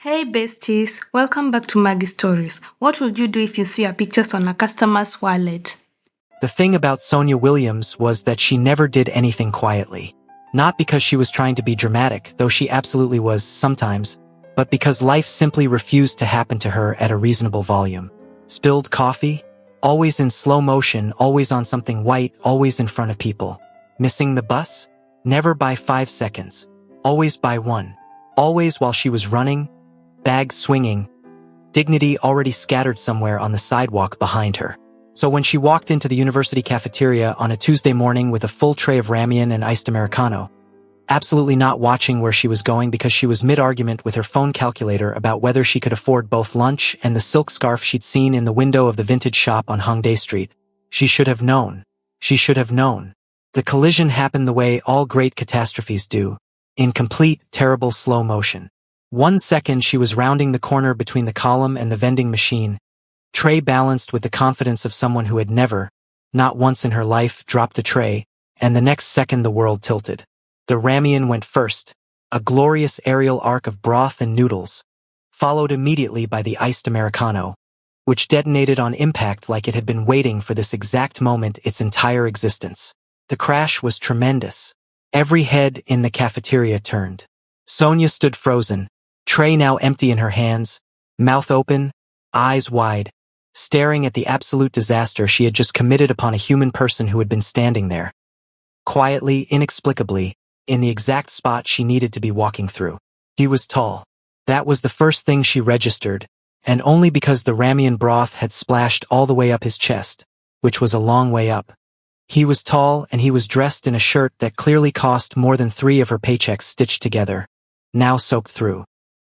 Hey besties, welcome back to Maggie Stories. What would you do if you see your pictures on a customer's wallet? The thing about Sonia Williams was that she never did anything quietly. Not because she was trying to be dramatic, though she absolutely was sometimes, but because life simply refused to happen to her at a reasonable volume. Spilled coffee? Always in slow motion, always on something white, always in front of people. Missing the bus? Never by 5 seconds. Always by 1. Always while she was running, bags swinging, dignity already scattered somewhere on the sidewalk behind her. So when she walked into the university cafeteria on a Tuesday morning with a full tray of ramen and iced Americano, absolutely not watching where she was going because she was mid-argument with her phone calculator about whether she could afford both lunch and the silk scarf she'd seen in the window of the vintage shop on Hongdae Street, she should have known. She should have known. The collision happened the way all great catastrophes do, in complete, terrible slow motion. 1 second she was rounding the corner between the column and the vending machine, tray balanced with the confidence of someone who had never, not once in her life, dropped a tray, and the next second the world tilted. The ramen went first, a glorious aerial arc of broth and noodles, followed immediately by the iced Americano, which detonated on impact like it had been waiting for this exact moment its entire existence. The crash was tremendous. Every head in the cafeteria turned. Sonia stood frozen, tray now empty in her hands, mouth open, eyes wide, staring at the absolute disaster she had just committed upon a human person who had been standing there, quietly, inexplicably, in the exact spot she needed to be walking through. He was tall. That was the first thing she registered, and only because the ramen broth had splashed all the way up his chest, which was a long way up. He was tall and he was dressed in a shirt that clearly cost more than 3 of her paychecks stitched together, now soaked through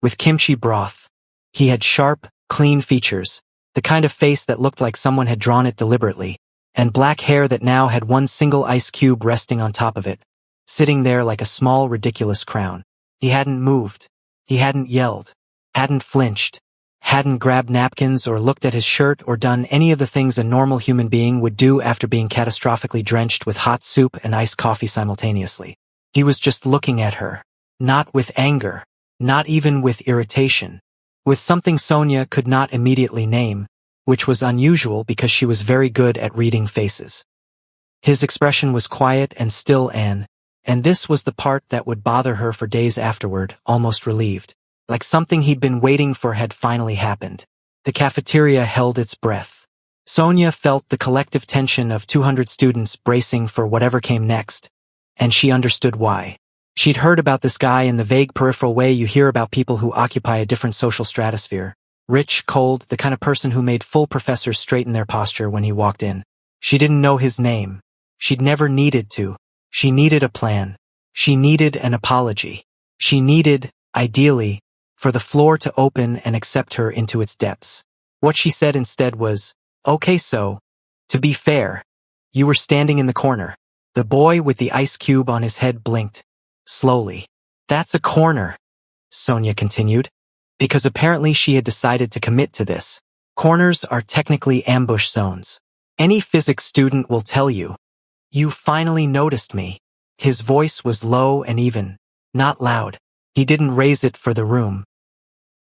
with kimchi broth. He had sharp, clean features, the kind of face that looked like someone had drawn it deliberately, and black hair that now had one single ice cube resting on top of it, sitting there like a small, ridiculous crown. He hadn't moved. He hadn't yelled, hadn't flinched, hadn't grabbed napkins or looked at his shirt or done any of the things a normal human being would do after being catastrophically drenched with hot soup and iced coffee simultaneously. He was just looking at her, not with anger, not even with irritation, with something Sonia could not immediately name, which was unusual because she was very good at reading faces. His expression was quiet and still, and this was the part that would bother her for days afterward, almost relieved. Like something he'd been waiting for had finally happened. The cafeteria held its breath. Sonia felt the collective tension of 200 students bracing for whatever came next, and she understood why. She'd heard about this guy in the vague peripheral way you hear about people who occupy a different social stratosphere. Rich, cold, the kind of person who made full professors straighten their posture when he walked in. She didn't know his name. She'd never needed to. She needed a plan. She needed an apology. She needed, ideally, for the floor to open and accept her into its depths. What she said instead was, "Okay, so, to be fair, you were standing in the corner." The boy with the ice cube on his head blinked. Slowly. "That's a corner," Sonia continued, because apparently she had decided to commit to this. Corners are technically ambush zones. Any physics student will tell you. "You finally noticed me." His voice was low and even, not loud. He didn't raise it for the room.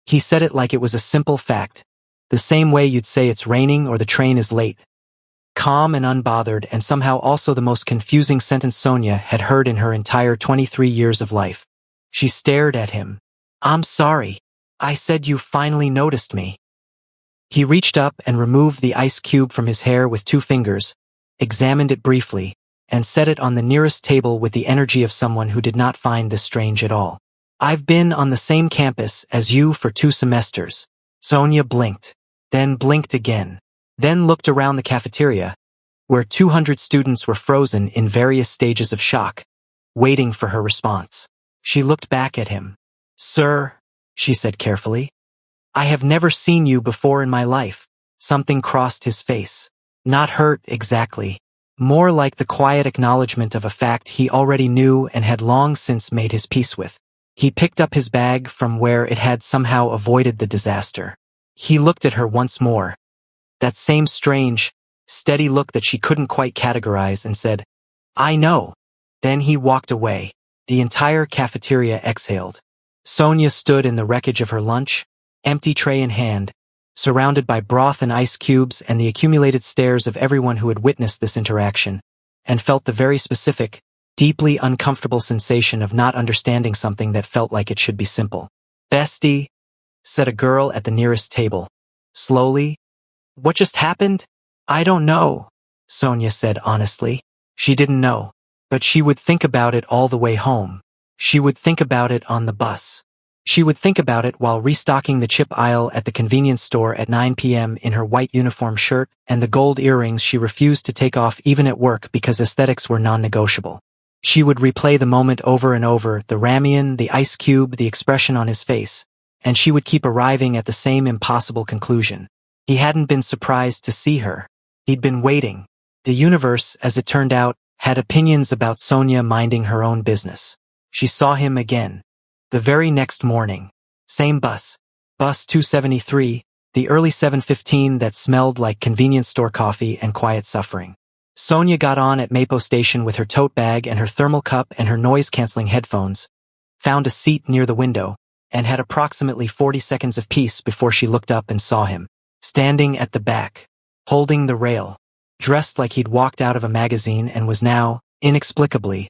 He said it like it was a simple fact, the same way you'd say it's raining or the train is late. Calm and unbothered, and somehow also the most confusing sentence Sonia had heard in her entire 23 years of life. She stared at him. "I'm sorry. I said you finally noticed me." He reached up and removed the ice cube from his hair with 2 fingers, examined it briefly, and set it on the nearest table with the energy of someone who did not find this strange at all. "I've been on the same campus as you for 2 semesters. Sonia blinked, then blinked again, then looked around the cafeteria, where 200 students were frozen in various stages of shock, waiting for her response. She looked back at him. "Sir," she said carefully, "I have never seen you before in my life." Something crossed his face. Not hurt exactly. More like the quiet acknowledgement of a fact he already knew and had long since made his peace with. He picked up his bag from where it had somehow avoided the disaster. He looked at her once more. That same strange, steady look that she couldn't quite categorize, and said, "I know." Then he walked away. The entire cafeteria exhaled. Sonia stood in the wreckage of her lunch, empty tray in hand, surrounded by broth and ice cubes and the accumulated stares of everyone who had witnessed this interaction, and felt the very specific, deeply uncomfortable sensation of not understanding something that felt like it should be simple. "Bestie," said a girl at the nearest table. Slowly, "What just happened?" "I don't know," Sonia said honestly. She didn't know. But she would think about it all the way home. She would think about it on the bus. She would think about it while restocking the chip aisle at the convenience store at 9 p.m. in her white uniform shirt and the gold earrings she refused to take off even at work because aesthetics were non-negotiable. She would replay the moment over and over, the ramen, the ice cube, the expression on his face, and she would keep arriving at the same impossible conclusion. He hadn't been surprised to see her. He'd been waiting. The universe, as it turned out, had opinions about Sonia minding her own business. She saw him again. The very next morning. Same bus. Bus 273, the early 7:15 that smelled like convenience store coffee and quiet suffering. Sonia got on at Mapo Station with her tote bag and her thermal cup and her noise-canceling headphones, found a seat near the window, and had approximately 40 seconds of peace before she looked up and saw him, standing at the back, holding the rail, dressed like he'd walked out of a magazine and was now, inexplicably,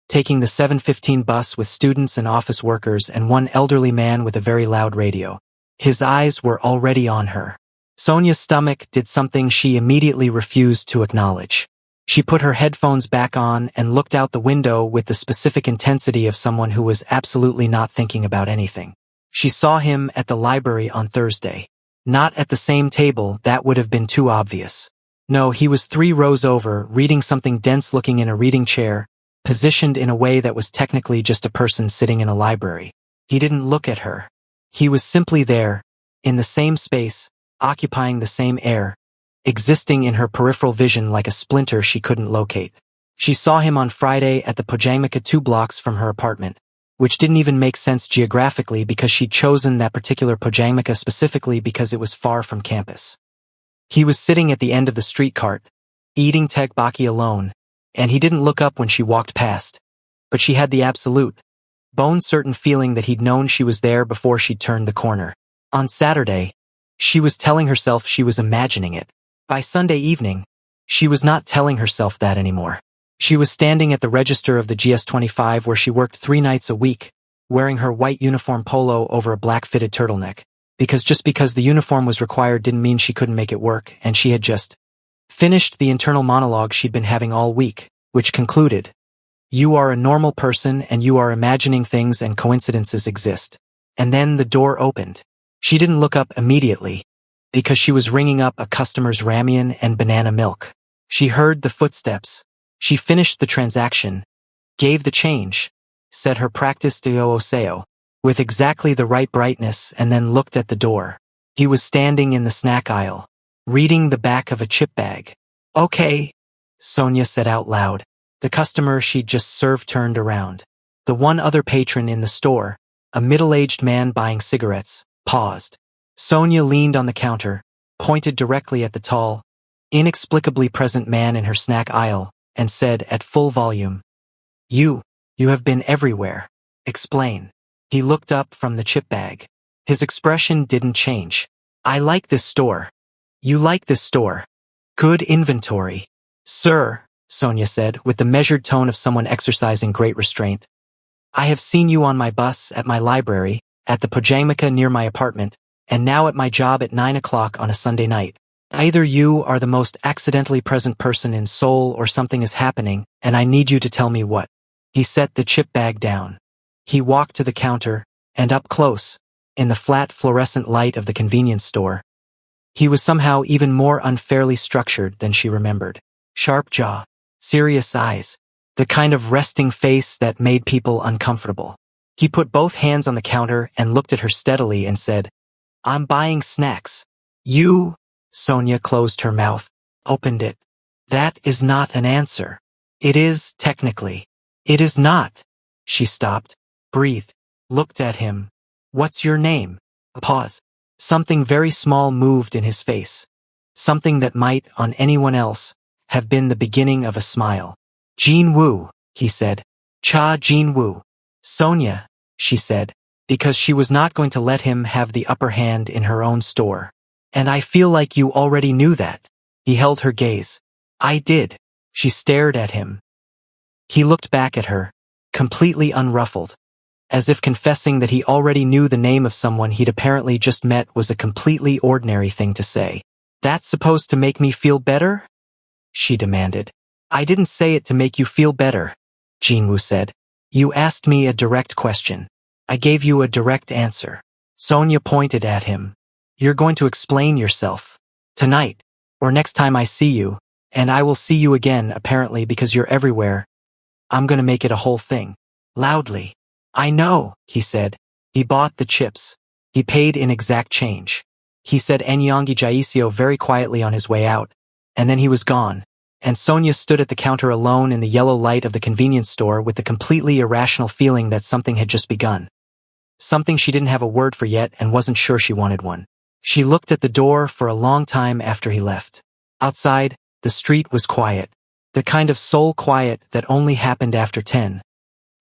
taking the 7:15 bus with students and office workers and one elderly man with a very loud radio. His eyes were already on her. Sonia's stomach did something she immediately refused to acknowledge. She put her headphones back on and looked out the window with the specific intensity of someone who was absolutely not thinking about anything. She saw him at the library on Thursday. Not at the same table, that would have been too obvious. No, he was 3 rows over, reading something dense-looking in a reading chair, positioned in a way that was technically just a person sitting in a library. He didn't look at her. He was simply there, in the same space, occupying the same air, existing in her peripheral vision like a splinter she couldn't locate. She saw him on Friday at the Pojamika 2 blocks from her apartment, which didn't even make sense geographically because she'd chosen that particular Pojamika specifically because it was far from campus. He was sitting at the end of the street cart, eating tegbaki alone, and he didn't look up when she walked past. But she had the absolute, bone-certain feeling that he'd known she was there before she'd turned the corner. On Saturday, she was telling herself she was imagining it. By Sunday evening, she was not telling herself that anymore. She was standing at the register of the GS25 where she worked 3 nights a week, wearing her white uniform polo over a black fitted turtleneck. Because just because the uniform was required didn't mean she couldn't make it work, and she had just finished the internal monologue she'd been having all week, which concluded, "You are a normal person and you are imagining things and coincidences exist." And then the door opened. She didn't look up immediately, because she was ringing up a customer's ramen and banana milk. She heard the footsteps. She finished the transaction, gave the change, said her practice de oseo, with exactly the right brightness, and then looked at the door. He was standing in the snack aisle, reading the back of a chip bag. "Okay," Sonia said out loud. The customer she'd just served turned around. The one other patron in the store, a middle-aged man buying cigarettes, paused. Sonia leaned on the counter, pointed directly at the tall, inexplicably present man in her snack aisle, and said at full volume, You have been everywhere. Explain." He looked up from the chip bag. His expression didn't change. "I like this store." "You like this store. Good inventory." "Sir," Sonia said, with the measured tone of someone exercising great restraint, "I have seen you on my bus, at my library, at the Pojamika near my apartment, and now at my job at 9 o'clock on a Sunday night. Either you are the most accidentally present person in Seoul or something is happening, and I need you to tell me what." He set the chip bag down. He walked to the counter, and up close, in the flat fluorescent light of the convenience store. He was somehow even more unfairly structured than she remembered. Sharp jaw, serious eyes, the kind of resting face that made people uncomfortable. He put both hands on the counter and looked at her steadily and said, "I'm buying snacks." "You?" Sonia closed her mouth, opened it. "That is not an answer." "It is, technically." "It is not." She stopped, breathed, looked at him. "What's your name?" A pause. Something very small moved in his face. Something that might, on anyone else, have been the beginning of a smile. "Jean Woo," he said. "Cha Jean Woo." "Sonia," she said. because she was not going to let him have the upper hand in her own store. And I feel like you already knew that. He held her gaze. I did. She stared at him. He looked back at her, completely unruffled, as if confessing that he already knew the name of someone he'd apparently just met was a completely ordinary thing to say. That's supposed to make me feel better? She demanded. I didn't say it to make you feel better, Jinwoo said. You asked me a direct question. I gave you a direct answer. Sonia pointed at him. You're going to explain yourself. Tonight, or next time I see you, and I will see you again, apparently, because you're everywhere. I'm going to make it a whole thing. Loudly. I know, he said. He bought the chips. He paid in exact change. He said Anyongi Jaisio very quietly on his way out, and then he was gone. And Sonia stood at the counter alone in the yellow light of the convenience store with the completely irrational feeling that something had just begun. Something she didn't have a word for yet and wasn't sure she wanted one. She looked at the door for a long time after he left. Outside, the street was quiet. The kind of soul quiet that only happened after 10.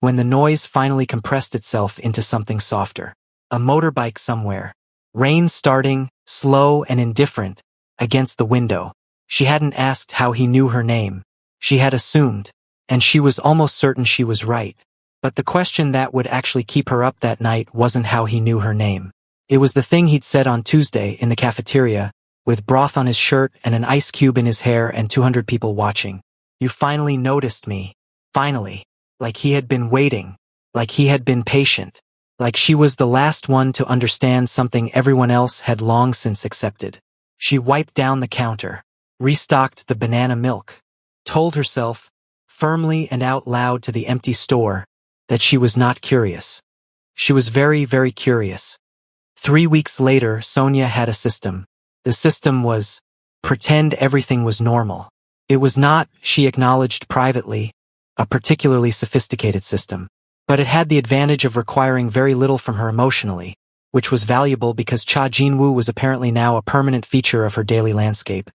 When the noise finally compressed itself into something softer. A motorbike somewhere. Rain starting, slow and indifferent, against the window. She hadn't asked how he knew her name. She had assumed, and she was almost certain she was right. But the question that would actually keep her up that night wasn't how he knew her name. It was the thing he'd said on Tuesday in the cafeteria, with broth on his shirt and an ice cube in his hair and 200 people watching. You finally noticed me. Finally. Like he had been waiting. Like he had been patient. Like she was the last one to understand something everyone else had long since accepted. She wiped down the counter. Restocked the banana milk. Told herself, firmly and out loud to the empty store, that she was not curious. She was very, very curious. 3 weeks later, Sonia had a system. The system was, pretend everything was normal. It was not, she acknowledged privately, a particularly sophisticated system. But it had the advantage of requiring very little from her emotionally, which was valuable because Cha Jinwoo was apparently now a permanent feature of her daily landscape.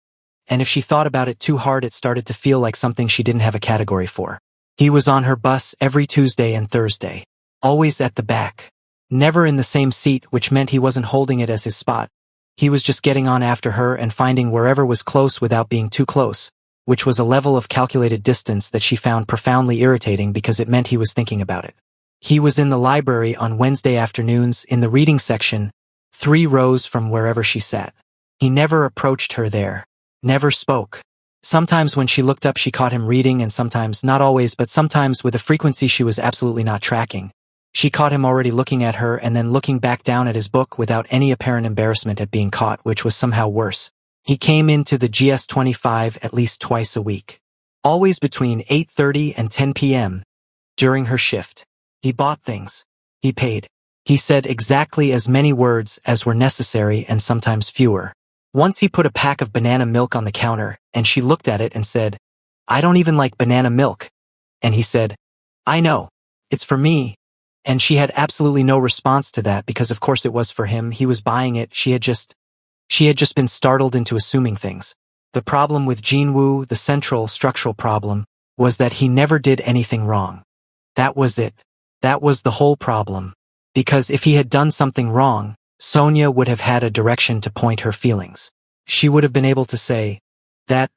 And if she thought about it too hard, it started to feel like something she didn't have a category for. He was on her bus every Tuesday and Thursday. Always at the back. Never in the same seat, which meant he wasn't holding it as his spot. He was just getting on after her and finding wherever was close without being too close, which was a level of calculated distance that she found profoundly irritating because it meant he was thinking about it. He was in the library on Wednesday afternoons in the reading section, 3 rows from wherever she sat. He never approached her there. Never spoke. Sometimes when she looked up she caught him reading, and sometimes, not always, but sometimes with a frequency she was absolutely not tracking. She caught him already looking at her and then looking back down at his book without any apparent embarrassment at being caught, which was somehow worse. He came into the GS25 at least twice a week. Always between 8:30 and 10 p.m. during her shift. He bought things. He paid. He said exactly as many words as were necessary and sometimes fewer. Once he put a pack of banana milk on the counter, and she looked at it and said, I don't even like banana milk. And he said, I know. It's for me. And she had absolutely no response to that because of course it was for him. He was buying it. She had just been startled into assuming things. The problem with Jinwoo, the central structural problem, was that he never did anything wrong. That was it. That was the whole problem. Because if he had done something wrong, Sonia would have had a direction to point her feelings. She would have been able to say, that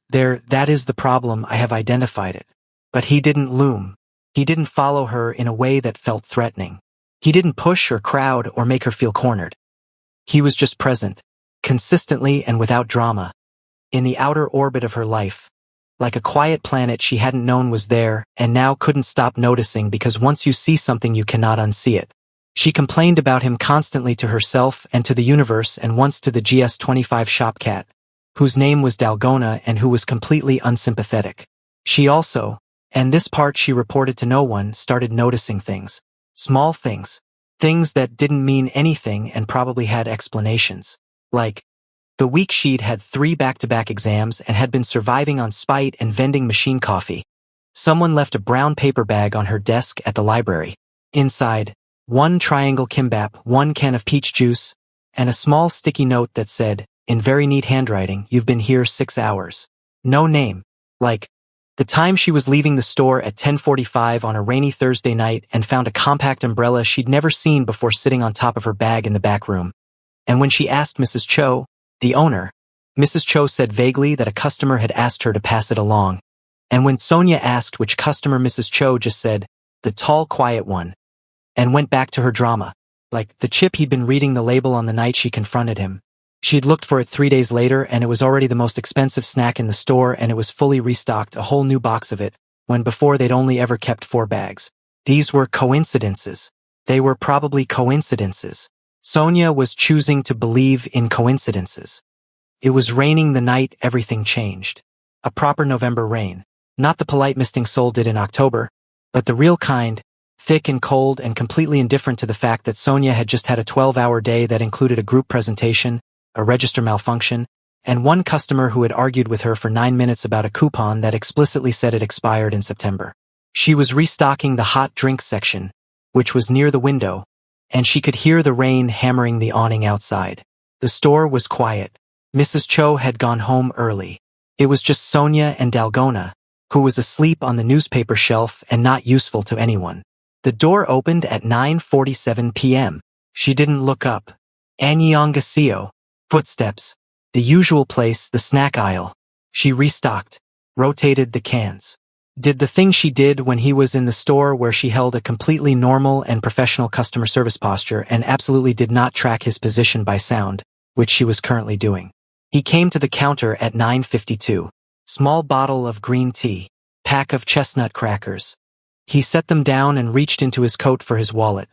is the problem, I have identified it. But he didn't loom. He didn't follow her in a way that felt threatening. He didn't push or crowd or make her feel cornered. He was just present, consistently and without drama, in the outer orbit of her life, like a quiet planet she hadn't known was there and now couldn't stop noticing because once you see something you cannot unsee it. She complained about him constantly to herself and to the universe and once to the GS25 shop cat, whose name was Dalgona and who was completely unsympathetic. She also, and this part she reported to no one, started noticing things. Small things. Things that didn't mean anything and probably had explanations. Like, the week she'd had 3 back-to-back exams and had been surviving on spite and vending machine coffee. Someone left a brown paper bag on her desk at the library. Inside, 1 triangle kimbap, 1 can of peach juice, and a small sticky note that said, in very neat handwriting, you've been here 6 hours. No name. Like, The time she was leaving the store at 10:45 on a rainy Thursday night and found a compact umbrella she'd never seen before sitting on top of her bag in the back room. And when she asked Mrs. Cho, the owner, Mrs. Cho said vaguely that a customer had asked her to pass it along. And when Sonia asked which customer, Mrs. Cho just said, "The tall, quiet one," and went back to her drama. Like the chip he'd been reading the label on the night she confronted him. She'd looked for it 3 days later and it was already the most expensive snack in the store and it was fully restocked, a whole new box of it, when before they'd only ever kept 4 bags. These were coincidences. They were probably coincidences. Sonia was choosing to believe in coincidences. It was raining the night everything changed. A proper November rain. Not the polite misting Seoul did in October, but the real kind, thick and cold and completely indifferent to the fact that Sonia had just had a 12-hour day that included a group presentation, a register malfunction, and one customer who had argued with her for 9 minutes about a coupon that explicitly said it expired in September. She was restocking the hot drink section, which was near the window, and she could hear the rain hammering the awning outside. The store was quiet. Mrs. Cho had gone home early. It was just Sonia and Dalgona, who was asleep on the newspaper shelf and not useful to anyone. The door opened at 9:47 p.m. She didn't look up. Annyeonghaseyo. Footsteps. The usual place, the snack aisle. She restocked. Rotated the cans. Did the thing she did when he was in the store where she held a completely normal and professional customer service posture and absolutely did not track his position by sound, which she was currently doing. He came to the counter at 9:52. Small bottle of green tea. Pack of chestnut crackers. He set them down and reached into his coat for his wallet.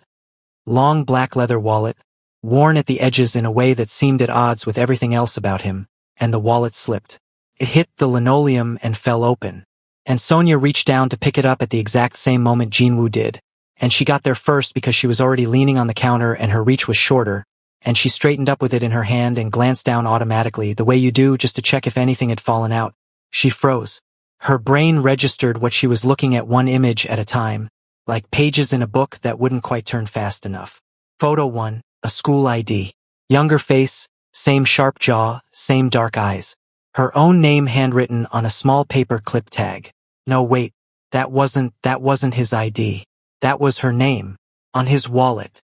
Long black leather wallet, worn at the edges in a way that seemed at odds with everything else about him, and the wallet slipped. It hit the linoleum and fell open. And Sonia reached down to pick it up at the exact same moment Jinwoo did. And she got there first because she was already leaning on the counter and her reach was shorter, and she straightened up with it in her hand and glanced down automatically, the way you do just to check if anything had fallen out. She froze. Her brain registered what she was looking at, one image at a time, like pages in a book that wouldn't quite turn fast enough. Photo 1, a school ID. Younger face, same sharp jaw, same dark eyes. Her own name handwritten on a small paper clip tag. No, wait, that wasn't his ID. That was her name. On his wallet.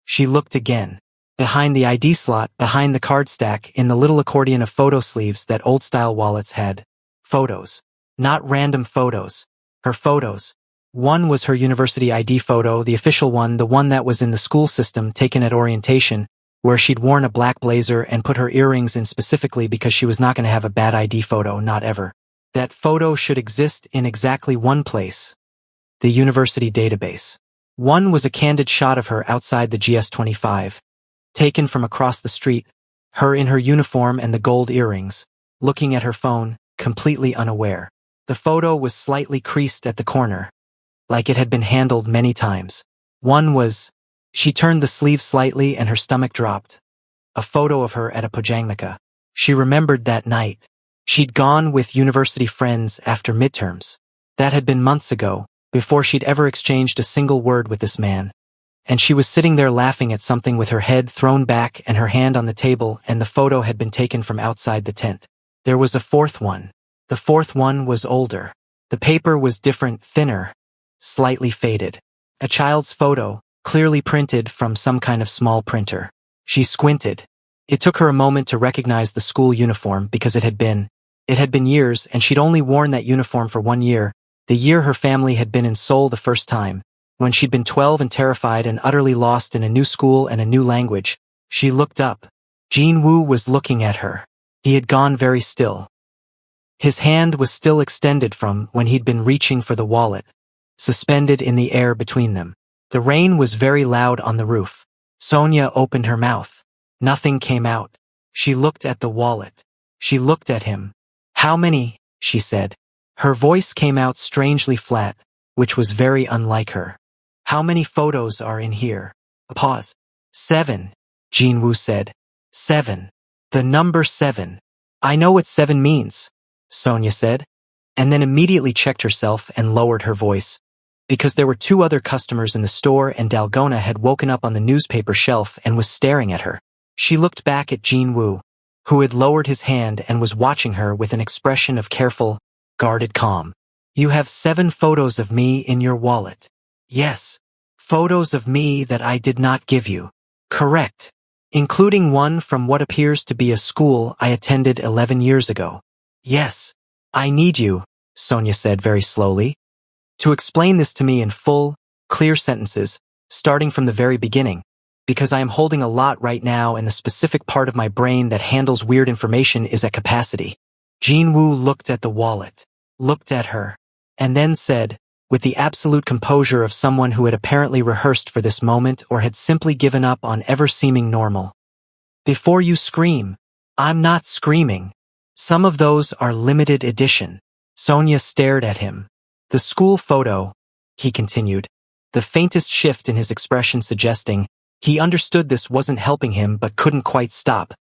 She looked again. Behind the ID slot, behind the card stack, in the little accordion of photo sleeves that old-style wallets had. Photos. Not random photos. Her photos. One was her university ID photo, the official one, the one that was in the school system, taken at orientation, where she'd worn a black blazer and put her earrings in specifically because she was not going to have a bad ID photo, not ever. That photo should exist in exactly one place. The university database. One was a candid shot of her outside the GS25. Taken from across the street, her in her uniform and the gold earrings, looking at her phone, completely unaware. The photo was slightly creased at the corner, like it had been handled many times. One was, she turned the sleeve slightly and her stomach dropped. A photo of her at a pojangmaka. She remembered that night. She'd gone with university friends after midterms. That had been months ago, before she'd ever exchanged a single word with this man. And she was sitting there laughing at something with her head thrown back and her hand on the table, and the photo had been taken from outside the tent. There was a fourth one. The fourth one was older. The paper was different, thinner, slightly faded. A child's photo, clearly printed from some kind of small printer. She squinted. It took her a moment to recognize the school uniform because it had been years, and she'd only worn that uniform for 1 year, the year her family had been in Seoul the first time, when she'd been 12 and terrified and utterly lost in a new school and a new language. She looked up. Jinwoo was looking at her. He had gone very still. His hand was still extended from when he'd been reaching for the wallet, suspended in the air between them. The rain was very loud on the roof. Sonia opened her mouth. Nothing came out. She looked at the wallet. She looked at him. "How many?" she said. Her voice came out strangely flat, which was very unlike her. "How many photos are in here?" A pause. 7, Jinwoo said. 7. The number 7. "I know what 7 means," Sonia said, and then immediately checked herself and lowered her voice, because there were 2 other customers in the store and Dalgona had woken up on the newspaper shelf and was staring at her. She looked back at Jinwoo, who had lowered his hand and was watching her with an expression of careful, guarded calm. You have 7 photos of me in your wallet. Yes. Photos of me that I did not give you. Correct. Including one from what appears to be a school I attended 11 years ago. Yes. I need you, Sonia said very slowly, to explain this to me in full, clear sentences, starting from the very beginning, because I am holding a lot right now and the specific part of my brain that handles weird information is at capacity. Jinwoo looked at the wallet, looked at her, and then said, with the absolute composure of someone who had apparently rehearsed for this moment or had simply given up on ever seeming normal. Before you scream, I'm not screaming. Some of those are limited edition. Sonia stared at him. The school photo, he continued, the faintest shift in his expression suggesting he understood this wasn't helping him but couldn't quite stop,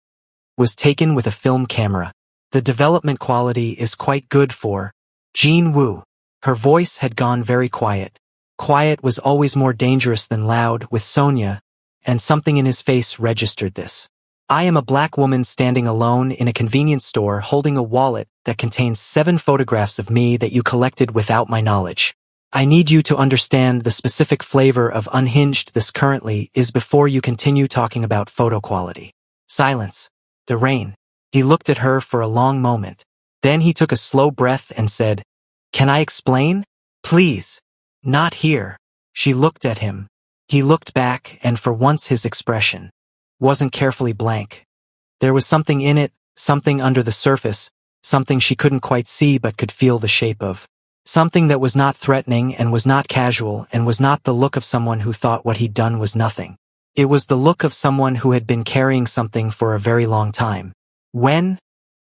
was taken with a film camera. The development quality is quite good for Jinwoo. Her voice had gone very quiet. Quiet was always more dangerous than loud with Sonia, and something in his face registered this. I am a black woman standing alone in a convenience store holding a wallet that contains 7 photographs of me that you collected without my knowledge. I need you to understand the specific flavor of unhinged this currently is before you continue talking about photo quality. Silence. The rain. He looked at her for a long moment. Then he took a slow breath and said, Can I explain? Please. Not here. She looked at him. He looked back and for once his expression wasn't carefully blank. There was something in it, something under the surface, something she couldn't quite see but could feel the shape of. Something that was not threatening and was not casual and was not the look of someone who thought what he'd done was nothing. It was the look of someone who had been carrying something for a very long time. When?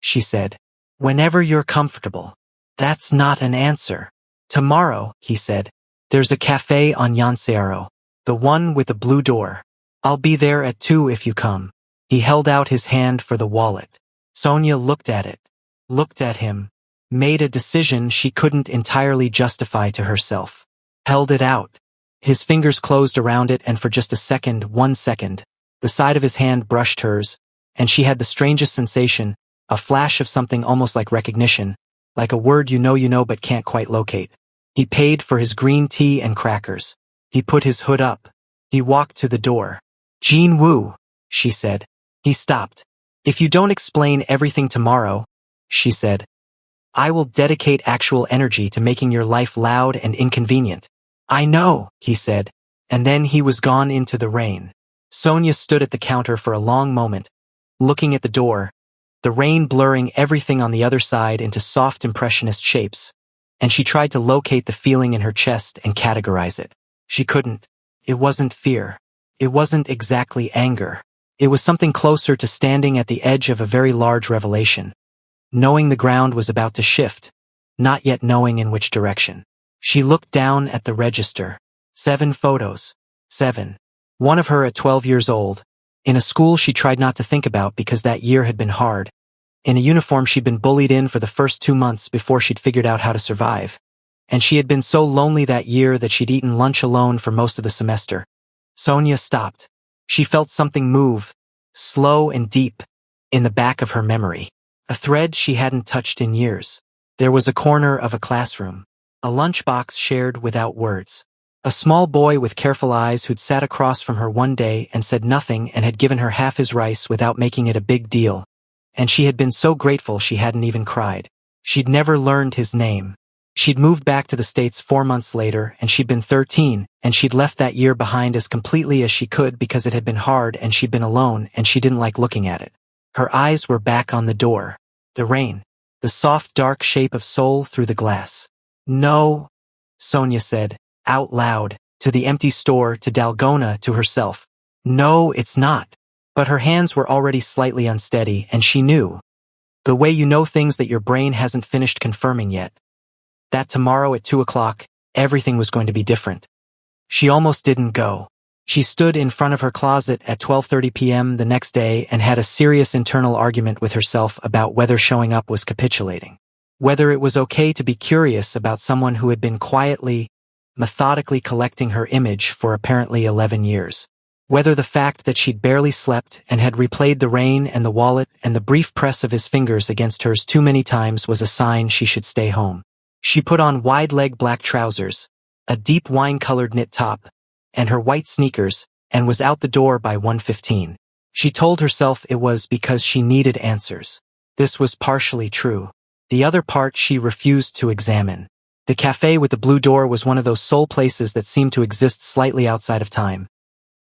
She said. Whenever you're comfortable. That's not an answer. Tomorrow, he said. There's a cafe on Yonseiaro. The one with the blue door. I'll be there at 2 if you come. He held out his hand for the wallet. Sonia looked at it. Looked at him. Made a decision she couldn't entirely justify to herself. Held it out. His fingers closed around it and for just a second, 1 second, the side of his hand brushed hers, and she had the strangest sensation, a flash of something almost like recognition, like a word you know but can't quite locate. He paid for his green tea and crackers. He put his hood up. He walked to the door. Jinwoo, she said. He stopped. If you don't explain everything tomorrow, she said, I will dedicate actual energy to making your life loud and inconvenient. I know, he said, and then he was gone into the rain. Sonia stood at the counter for a long moment, looking at the door, the rain blurring everything on the other side into soft impressionist shapes, and she tried to locate the feeling in her chest and categorize it. She couldn't. It wasn't fear. It wasn't exactly anger. It was something closer to standing at the edge of a very large revelation, knowing the ground was about to shift, not yet knowing in which direction. She looked down at the register. 7 photos. 7. One of her at 12 years old, in a school she tried not to think about because that year had been hard, in a uniform she'd been bullied in for the first 2 months before she'd figured out how to survive, and she had been so lonely that year that she'd eaten lunch alone for most of the semester. Sonia stopped. She felt something move, slow and deep, in the back of her memory. A thread she hadn't touched in years. There was a corner of a classroom. A lunchbox shared without words. A small boy with careful eyes who'd sat across from her one day and said nothing and had given her half his rice without making it a big deal. And she had been so grateful she hadn't even cried. She'd never learned his name. She'd moved back to the States 4 months later, and she'd been 13, and she'd left that year behind as completely as she could because it had been hard and she'd been alone and she didn't like looking at it. Her eyes were back on the door. The rain. The soft dark shape of soul through the glass. No, Sonia said, out loud, to the empty store, to Dalgona, to herself. No, it's not. But her hands were already slightly unsteady, and she knew. The way you know things that your brain hasn't finished confirming yet. That tomorrow at 2 o'clock, everything was going to be different. She almost didn't go. She stood in front of her closet at 12:30 p.m. the next day and had a serious internal argument with herself about whether showing up was capitulating. Whether it was okay to be curious about someone who had been quietly, methodically collecting her image for apparently 11 years. Whether the fact that she'd barely slept and had replayed the rain and the wallet and the brief press of his fingers against hers too many times was a sign she should stay home. She put on wide-leg black trousers, a deep wine-colored knit top, and her white sneakers, and was out the door by 1:15. She told herself it was because she needed answers. This was partially true. The other part she refused to examine. The cafe with the blue door was one of those sole places that seemed to exist slightly outside of time.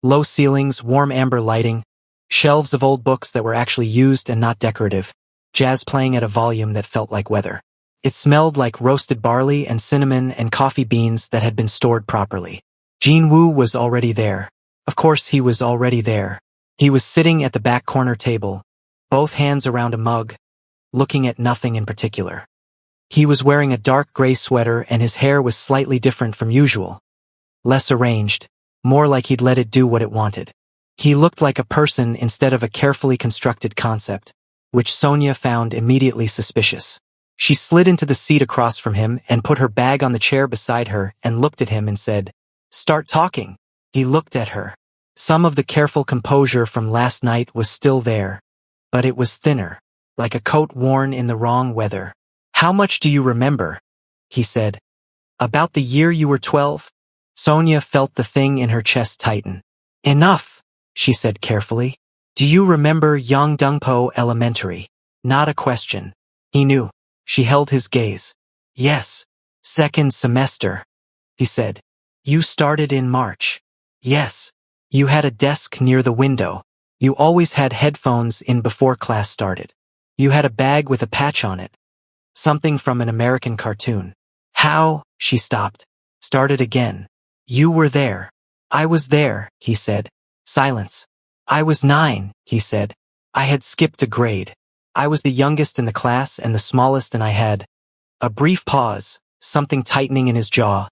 Low ceilings, warm amber lighting, shelves of old books that were actually used and not decorative, jazz playing at a volume that felt like weather. It smelled like roasted barley and cinnamon and coffee beans that had been stored properly. Jin-woo was already there. Of course he was already there. He was sitting at the back corner table, both hands around a mug, looking at nothing in particular. He was wearing a dark gray sweater and his hair was slightly different from usual. Less arranged, more like he'd let it do what it wanted. He looked like a person instead of a carefully constructed concept, which Sonia found immediately suspicious. She slid into the seat across from him and put her bag on the chair beside her and looked at him and said, "Start talking." He looked at her. Some of the careful composure from last night was still there, but it was thinner, like a coat worn in the wrong weather. "How much do you remember?" he said. "About the year you were 12? Sonia felt the thing in her chest tighten. "Enough," she said carefully. "Do you remember Yongdungpo Elementary?" Not a question. He knew. She held his gaze. "Yes. Second semester," he said. "You started in March." "Yes. You had a desk near the window. You always had headphones in before class started. You had a bag with a patch on it. Something from an American cartoon." "How?" She stopped. Started again. "You were there." "I was there," he said. Silence. "I was 9, he said. "I had skipped a grade. I was the youngest in the class and the smallest, and I had—" A brief pause, something tightening in his jaw.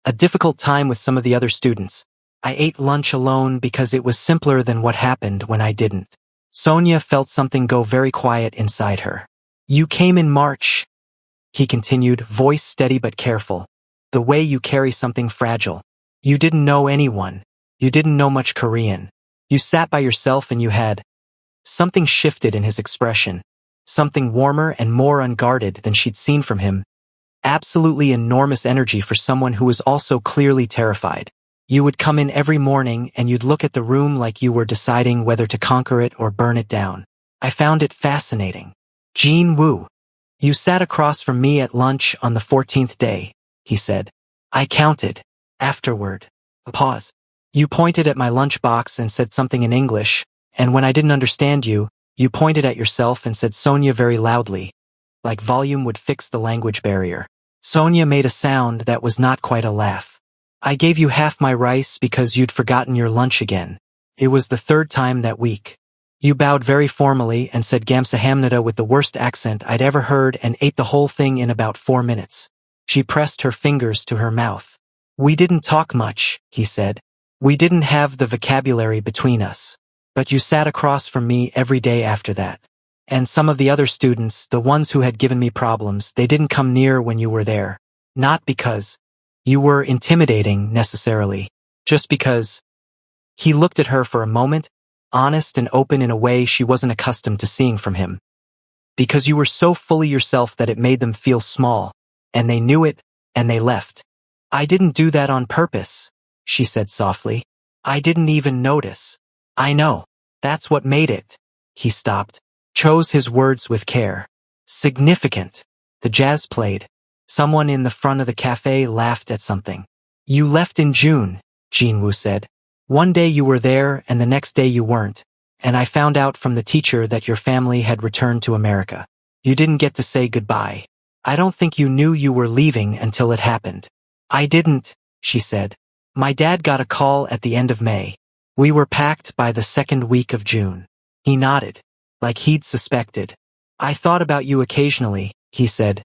"A difficult time with some of the other students. I ate lunch alone because it was simpler than what happened when I didn't." Sonia felt something go very quiet inside her. "You came in March," he continued, voice steady but careful. "The way you carry something fragile. You didn't know anyone. You didn't know much Korean. You sat by yourself and you had—" Something shifted in his expression. Something warmer and more unguarded than she'd seen from him. Absolutely enormous energy for someone who was also clearly terrified. "You would come in every morning and you'd look at the room like you were deciding whether to conquer it or burn it down. I found it fascinating." "Jin-woo. You sat across from me at lunch on the 14th day, he said. "I counted." Afterward. A pause. "You pointed at my lunchbox and said something in English, and when I didn't understand you, you pointed at yourself and said Sonia very loudly, like volume would fix the language barrier." Sonia made a sound that was not quite a laugh. "I gave you half my rice because you'd forgotten your lunch again. It was the 3rd time that week. You bowed very formally and said Gamsahamnida with the worst accent I'd ever heard and ate the whole thing in about 4 minutes." She pressed her fingers to her mouth. "We didn't talk much," he said. "We didn't have the vocabulary between us. But you sat across from me every day after that. And some of the other students, the ones who had given me problems, they didn't come near when you were there. Not because you were intimidating, necessarily. Just because—" He looked at her for a moment, honest and open in a way she wasn't accustomed to seeing from him. "Because you were so fully yourself that it made them feel small, and they knew it, and they left." "I didn't do that on purpose," she said softly. "I didn't even notice." "I know. That's what made it." He stopped, chose his words with care. "Significant." The jazz played. Someone in the front of the cafe laughed at something. "You left in June," Jin-woo said. "One day you were there and the next day you weren't, and I found out from the teacher that your family had returned to America. You didn't get to say goodbye. I don't think you knew you were leaving until it happened." "I didn't," she said. "My dad got a call at the end of May. We were packed by the 2nd week of June." He nodded, like he'd suspected. "I thought about you occasionally," he said.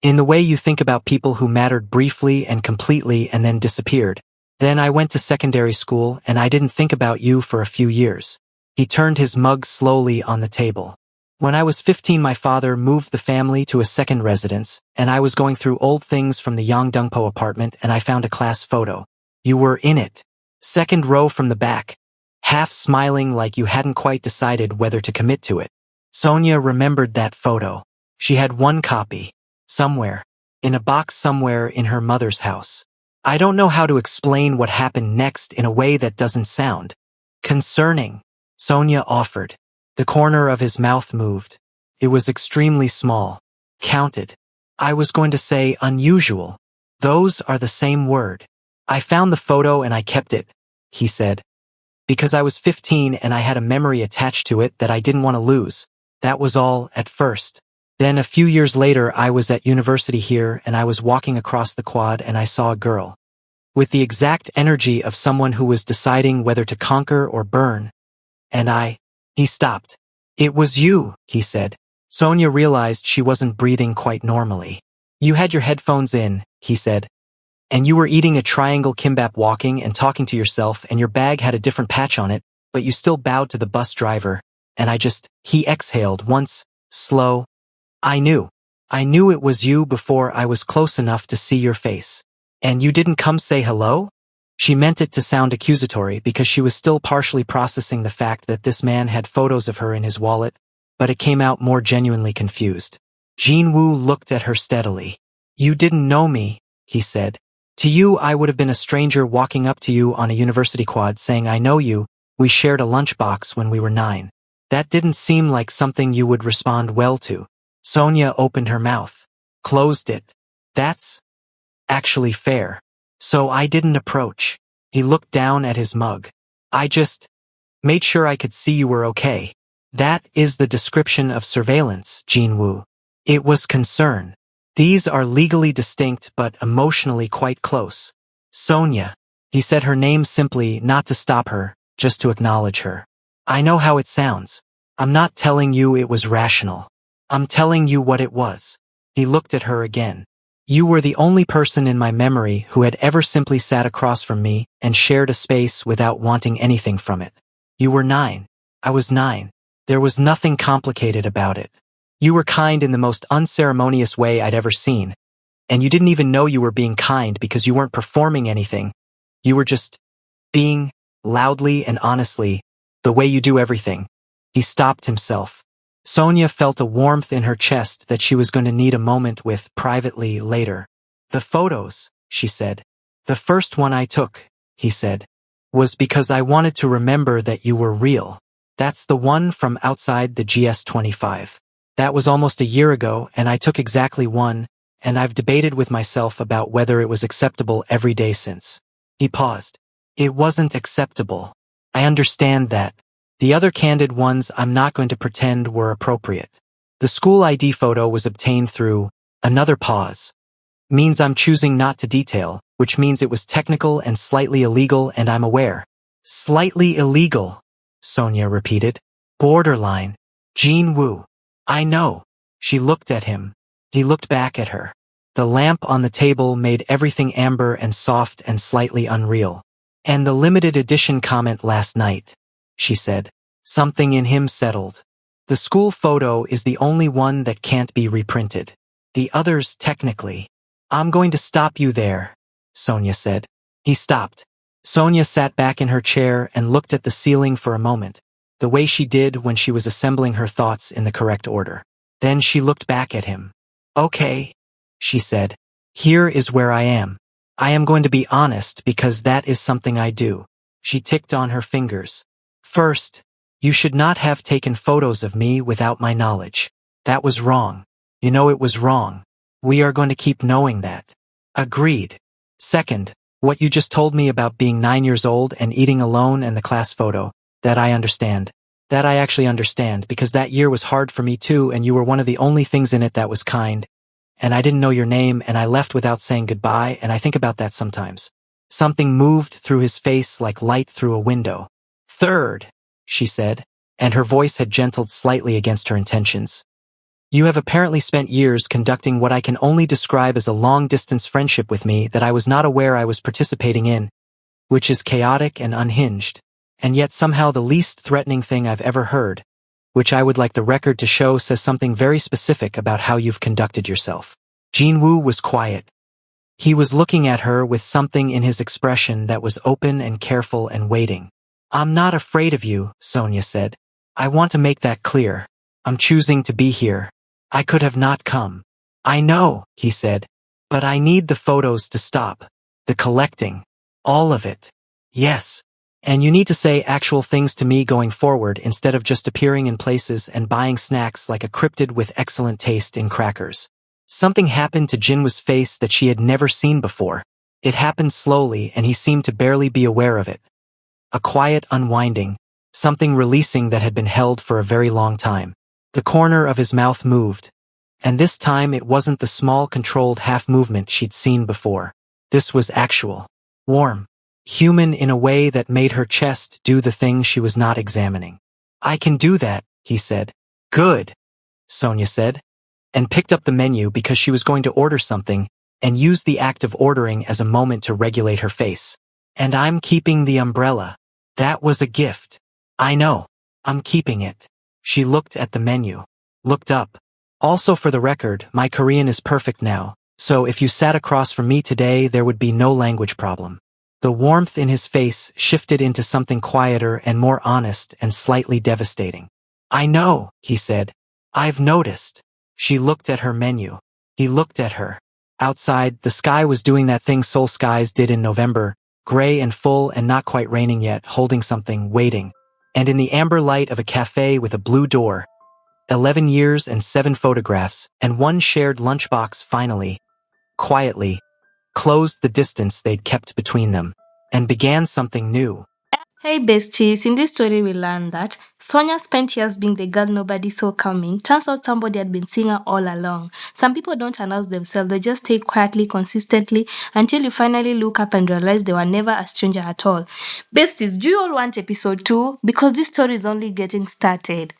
"In the way you think about people who mattered briefly and completely and then disappeared. Then I went to secondary school and I didn't think about you for a few years." He turned his mug slowly on the table. "When I was 15, my father moved the family to a second residence, and I was going through old things from the Yongdungpo apartment and I found a class photo. You were in it. 2nd row from the back, half smiling like you hadn't quite decided whether to commit to it." Sonia remembered that photo. She had one copy. Somewhere. in a box somewhere in her mother's house. I don't know how to explain what happened next in a way that doesn't sound concerning, Sonia offered. The corner of his mouth moved. It was extremely small. Counted. I was going to say unusual. Those are the same word. I found the photo and I kept it, he said. Because I was 15 and I had a memory attached to it that I didn't want to lose. That was all at first. Then a few years later I was at university here and I was walking across the quad and I saw a girl. With the exact energy of someone who was deciding whether to conquer or burn. And he stopped. It was you, he said. Sonia realized she wasn't breathing quite normally. You had your headphones in, he said. And you were eating a triangle kimbap walking and talking to yourself and your bag had a different patch on it, but you still bowed to the bus driver. And he exhaled once, slow. I knew it was you before I was close enough to see your face. And you didn't come say hello? She meant it to sound accusatory because she was still partially processing the fact that this man had photos of her in his wallet, but it came out more genuinely confused. Jin-woo looked at her steadily. You didn't know me, he said. To you I would have been a stranger walking up to you on a university quad saying I know you, we shared a lunchbox when we were 9. That didn't seem like something you would respond well to. Sonia opened her mouth. Closed it. That's actually fair. So I didn't approach. He looked down at his mug. I just made sure I could see you were okay. That is the description of surveillance, Jin-woo. It was concern. These are legally distinct but emotionally quite close. Sonia. He said her name simply, not to stop her, just to acknowledge her. I know how it sounds. I'm not telling you it was rational. I'm telling you what it was. He looked at her again. You were the only person in my memory who had ever simply sat across from me and shared a space without wanting anything from it. You were 9. I was 9. There was nothing complicated about it. You were kind in the most unceremonious way I'd ever seen. And you didn't even know you were being kind because you weren't performing anything. You were just being, loudly and honestly, the way you do everything. He stopped himself. Sonia felt a warmth in her chest that she was going to need a moment with privately later. The photos, she said. The first one I took, he said, was because I wanted to remember that you were real. That's the one from outside the GS25. That was almost a year ago and I took exactly one, and I've debated with myself about whether it was acceptable every day since. He paused. It wasn't acceptable. I understand that. The other candid ones I'm not going to pretend were appropriate. The school ID photo was obtained through another pause. Means I'm choosing not to detail, which means it was technical and slightly illegal and I'm aware. Slightly illegal, Sonia repeated. Borderline. Jin-woo. I know. She looked at him. He looked back at her. The lamp on the table made everything amber and soft and slightly unreal. And the limited edition comment last night, she said. Something in him settled. The school photo is the only one that can't be reprinted. The others technically. I'm going to stop you there, Sonia said. He stopped. Sonia sat back in her chair and looked at the ceiling for a moment, the way she did when she was assembling her thoughts in the correct order. Then she looked back at him. Okay, she said. Here is where I am. I am going to be honest because that is something I do. She ticked on her fingers. First, you should not have taken photos of me without my knowledge. That was wrong. You know it was wrong. We are going to keep knowing that. Agreed. Second, what you just told me about being 9 years old and eating alone and the class photo, that I understand. That I actually understand because that year was hard for me too and you were one of the only things in it that was kind. And I didn't know your name and I left without saying goodbye and I think about that sometimes. Something moved through his face like light through a window. Third, she said, and her voice had gentled slightly against her intentions. You have apparently spent years conducting what I can only describe as a long-distance friendship with me that I was not aware I was participating in, which is chaotic and unhinged, and yet somehow the least threatening thing I've ever heard, which I would like the record to show says something very specific about how you've conducted yourself. Jin-woo was quiet. He was looking at her with something in his expression that was open and careful and waiting. I'm not afraid of you, Sonia said. I want to make that clear. I'm choosing to be here. I could have not come. I know, he said. But I need the photos to stop. The collecting. All of it. Yes. And you need to say actual things to me going forward instead of just appearing in places and buying snacks like a cryptid with excellent taste in crackers. Something happened to Jinwoo's face that she had never seen before. It happened slowly and he seemed to barely be aware of it. A quiet unwinding, something releasing that had been held for a very long time. The corner of his mouth moved. And this time it wasn't the small controlled half movement she'd seen before. This was actual. Warm. Human in a way that made her chest do the thing she was not examining. I can do that, he said. Good, Sonia said, and picked up the menu because she was going to order something and used the act of ordering as a moment to regulate her face. And I'm keeping the umbrella. That was a gift. I know. I'm keeping it. She looked at the menu. Looked up. Also for the record, my Korean is perfect now, so if you sat across from me today there would be no language problem. The warmth in his face shifted into something quieter and more honest and slightly devastating. I know, he said. I've noticed. She looked at her menu. He looked at her. Outside, the sky was doing that thing Seoul skies did in November, gray and full and not quite raining yet, holding something, waiting. And in the amber light of a cafe with a blue door, 11 years and 7 photographs, and one shared lunchbox finally, quietly, closed the distance they'd kept between them, and began something new. Hey besties, in this story we learned that Sonia spent years being the girl nobody saw coming. Turns out somebody had been seeing her all along. Some people don't announce themselves, they just stay quietly, consistently, until you finally look up and realize they were never a stranger at all. Besties, do you all want episode 2? Because this story is only getting started.